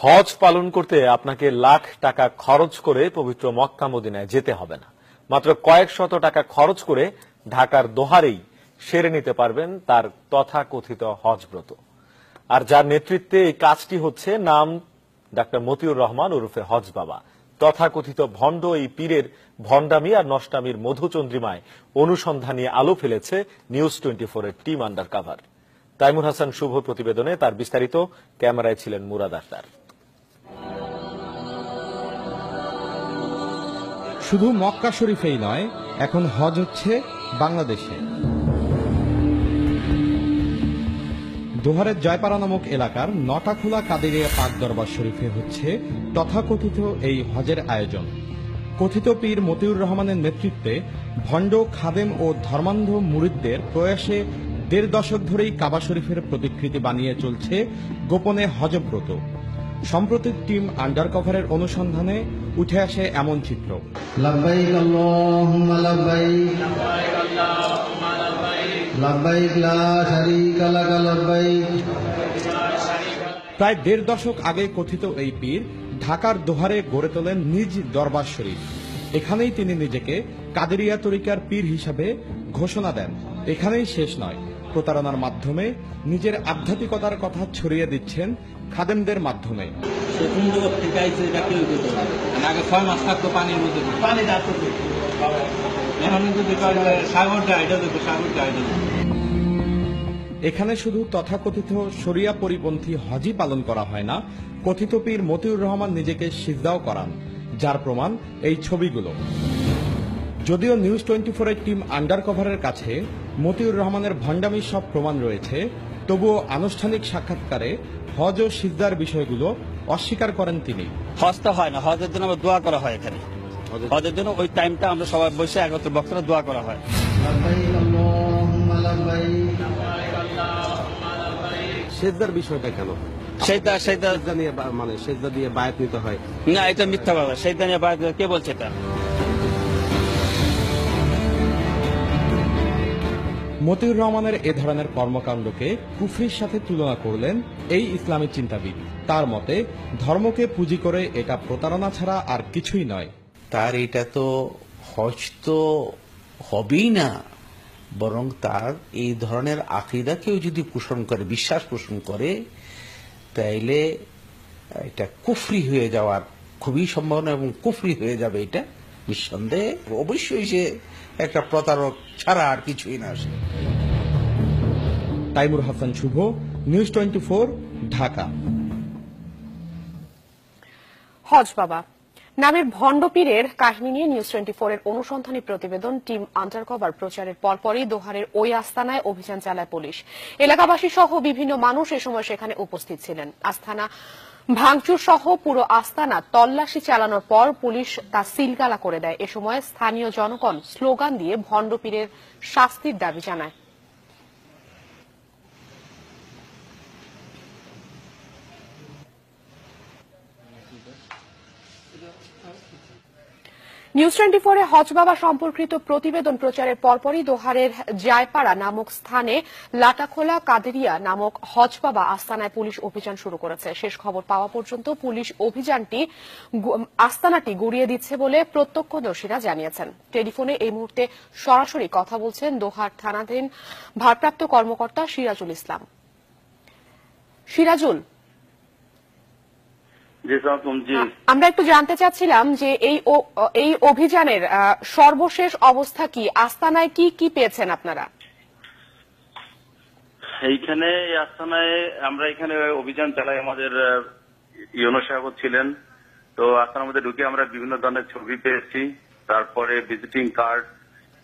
হজ পালন করতে আপনাকে লাখ টাকা খরচ করে পবিত্র মক্কা মদিনায় যেতে হবে না। মাত্র কয়েক শত টাকা খরচ করে ঢাকার দোহারেই সেরে নিতে পারবেন তার তথাকথিত হজ ব্রত। আর যার নেতৃত্বে এই কাজটি হচ্ছে নাম ডাক্তার মতিউর রহমান ওরফে হজ বাবা। তথাকথিত ভণ্ড এই পীরের ভণ্ডামি আর নষ্টামির মধুচন্দ্রিমায় অনুসন্ধানী আলো ফেলেছে নিউজ 24 এর team under cover. Taimur Hasan Shuvo প্রতিবেদনে তার বিস্তারিত, ক্যামেরায় ছিলেন মুরাদ আক্তার। শুধু মক্কা শরীফেই নয়, এখন হজ হচ্ছে বাংলাদেশে। দোহারের জয়পাড়া নামক এলাকার নটাখোলা কাদেরিয়া পাক দরবার শরীফে হচ্ছে তথাকথিত এই হজের আয়োজন। কথিত পীর মতিউর রহমানের নেতৃত্বে ভণ্ড খাদেম ও ধর্মান্ধ মুরিদদের প্রয়াসে ১.৫ দশক ধরেই কাবা শরীফের প্রতিকৃতি বানিয়ে চলছে গোপনে হজব্রত। সম্প্রতি টিম আন্ডার কভারের অনুসন্ধানে উঠে আসে এমন চিত্র। লাব্বাইক আল্লাহুম্মা লাব্বাইক, লাব্বাইক লা শারীকা লাক লাব্বাইক। প্রায় ১.৫ দশক আগে কথিত এই পীর ঢাকার দোহারে গড়ে তোলেন নিজ দরবার শরীফ। এখানেই তিনি নিজেকে কাদেরিয়া তরিকার পীর হিসাবে ঘোষণা দেন। এখানেই শেষ নয়, প্রতারণার মাধ্যমে নিজের আধ্যাত্মিকতার কথা ছড়িয়ে দিচ্ছেন খাদেমদের মাধ্যমে। এখানে শুধু তথাকথিত শরিয়া পরিপন্থী হজই পালন করা হয় না, কথিত পীর মতিউর রহমান নিজেকে সিজদাও করান, যার প্রমাণ এই ছবিগুলো। যদিও নিউজ 24 এর টিম আন্ডার কভারের কাছে মতিউর রহমানের ভণ্ডামির সব প্রমাণ রয়েছে, তবুও আনুষ্ঠানিক সাক্ষাৎকারে হজ ও সিজদার বিষয়গুলো অস্বীকার করেন তিনি। হজ তো হয় না, হজের জন্য আমরা দোয়া করা হয়। এখানে হজের জন্য ওই টাইমটা আমরা সবাই বসে একত্রে বক্তরা দোয়া করা হয়। সেজদার বিষয়টা কেন? সেজদা নিয়ে মানে সেজদা দিয়ে বায়াত নিতে হয় না, এটা মিথ্যা কথা। সেজদা নিয়ে বায়াত কে বলছে এটা? মতিউর রহমানের এ ধরনের কর্মকাণ্ডকে কুফরির সাথে তুলনা করলেন এই ইসলামী চিন্তাবিদ। তার মতে ধর্মকে পুঁজি করে এটা প্রতারণা ছাড়া আর কিছুই নয়। তার এটা তো হজ তো হবেই না, বরং তার এই ধরনের আকীদা কেউ যদি পোষণ করে, বিশ্বাস পোষণ করে, তাইলে এটা কুফরি হয়ে যাওয়ার খুবই সম্ভাবনা এবং কুফরি হয়ে যাবে এটা নিঃসন্দেহে। অবশ্যই সে একটা প্রতারক ছাড়া আর কিছুই না। তাইমুর হাসান শুভ, নিউজ 24, ঢাকা। হজ বাবা নামের ভণ্ড পীরের কাহিনী নিয়ে নিউজ 24 এর অনুসন্ধানী প্রতিবেদন টিম আন্ডারকভার প্রচারের পরপরই দোহারের ওই আস্তানায় অভিযান চালায় পুলিশ। এলাকাবাসী সহ বিভিন্ন মানুষ এ সময় সেখানে উপস্থিত ছিলেন। আস্তানা ভাঙচুর সহ পুরো আস্তানা তল্লাশি চালানোর পর পুলিশ তা সিলগালা করে দেয়। এ সময় স্থানীয় জনগণ স্লোগান দিয়ে ভণ্ড পীরের শাস্তির দাবি জানায়। নিউজ 24 এ হজ বাবা সম্পর্কিত প্রতিবেদন প্রচারের পরপরই দোহারের জয়পাড়া নামক স্থানে লাটাখোলা কাদেরিয়া নামক হজ বাবা আস্তানায় পুলিশ অভিযান শুরু করেছে। শেষ খবর পাওয়া পর্যন্ত পুলিশ আস্তানাটি গুড়িয়ে দিচ্ছে বলে প্রত্যক্ষদর্শীরা জানিয়েছেন। টেলিফোনে এই মুহূর্তে সরাসরি কথা বলছেন দোহার থানাধীন ভারপ্রাপ্ত কর্মকর্তা সিরাজুল ইসলাম। সিরাজুল, আমরা একটু জানতে চাচ্ছিলাম যে এই অভিযানের সর্বশেষ অবস্থা কি? আস্তানায় কি কি পেয়েছেন আপনারা? এইখানে আস্তানায় আমরা এখানে অভিযান চালাই, আমাদের ইউনো সাহেব ছিলেন। তো আস্তানার মধ্যে ঢুকে আমরা বিভিন্ন ধরনের ছবি পেয়েছি, তারপরে ভিজিটিং কার্ড,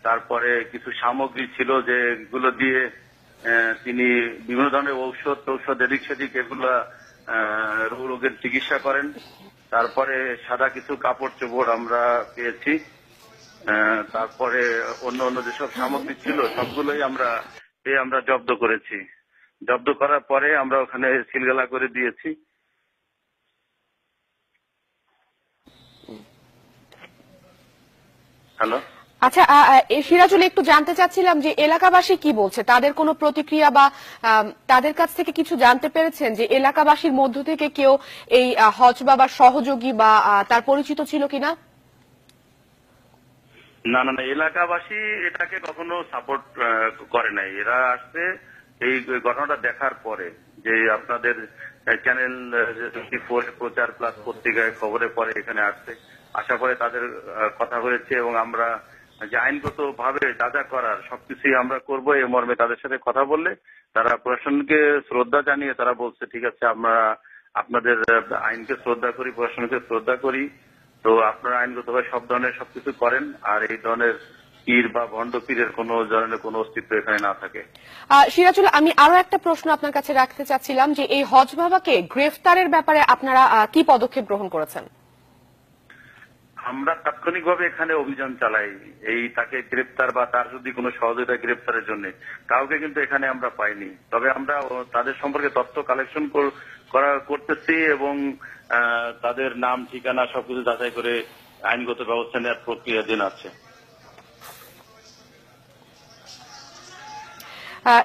তারপরে কিছু সামগ্রী ছিল যেগুলো দিয়ে তিনি বিভিন্ন ধরনের ঔষধ এদিক সেদিক এগুলা রোগের চিকিৎসা করেন। তারপরে সাদা কিছু কাপড় চোপড় আমরা পেয়েছি। তারপরে অন্য যেসব সামগ্রী ছিল সবগুলোই আমরা জব্দ করেছি। জব্দ করার পরে আমরা ওখানে সিলগালা করে দিয়েছি। হ্যালো, আচ্ছা, সিরাজুল, একটু জানতে চাচ্ছিলাম যে এলাকাবাসী কি বলছে, তাদের কোনো প্রতিক্রিয়া বা তাদের কাছ থেকে কিছু জানতে পেরেছেন যে এলাকাবাসীর মধ্য থেকে কেউ এই হজ বাবার সহযোগী বা তার পরিচিত ছিল কিনা? না না না, এলাকাবাসী এটাকে কখনো সাপোর্ট করে নাই। এরা আসছে এই ঘটনাটা দেখার পরে, যে আপনাদের চ্যানেল প্রচার প্লাস পত্রিকায় খবরে পরে এখানে আসছে, আসার পরে তাদের কথা হয়েছে এবং আমরা যে আইনগত ভাবে যা যা করার সবকিছুই আমরা করব এই মর্মে তাদের সাথে কথা বললে তারা প্রশাসনকে শ্রদ্ধা জানিয়ে তারা বলছে ঠিক আছে, আমরা আপনাদের আইনকে শ্রদ্ধা করি, প্রশাসনকে শ্রদ্ধা করি, তো আপনারা আইনগতভাবে সব ধরনের সবকিছু করেন, আর এই ধরনের পীর বা ভণ্ড পীরের কোনো ধরনের কোনো অস্তিত্ব এখানে না থাকে। সিরাজুল, আমি আরো একটা প্রশ্ন আপনার কাছে রাখতে চাচ্ছিলাম যে এই হজ বাবাকে গ্রেফতারের ব্যাপারে আপনারা কি পদক্ষেপ গ্রহণ করেছেন? আমরা তাৎক্ষণিকভাবে এখানে অভিযান চালাই এই তাকে গ্রেপ্তার বা তার যদি কোনো সহযোগিতা গ্রেপ্তারের জন্য, কাউকে কিন্তু এখানে আমরা পাইনি। তবে আমরা তাদের সম্পর্কে তথ্য কালেকশন করতেছি এবং তাদের নাম ঠিকানা সবকিছু যাচাই করে আইনগত ব্যবস্থা নেওয়ার প্রক্রিয়াধীন আছে।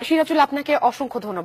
সিরাজুল, আপনাকে অসংখ্য ধন্যবাদ।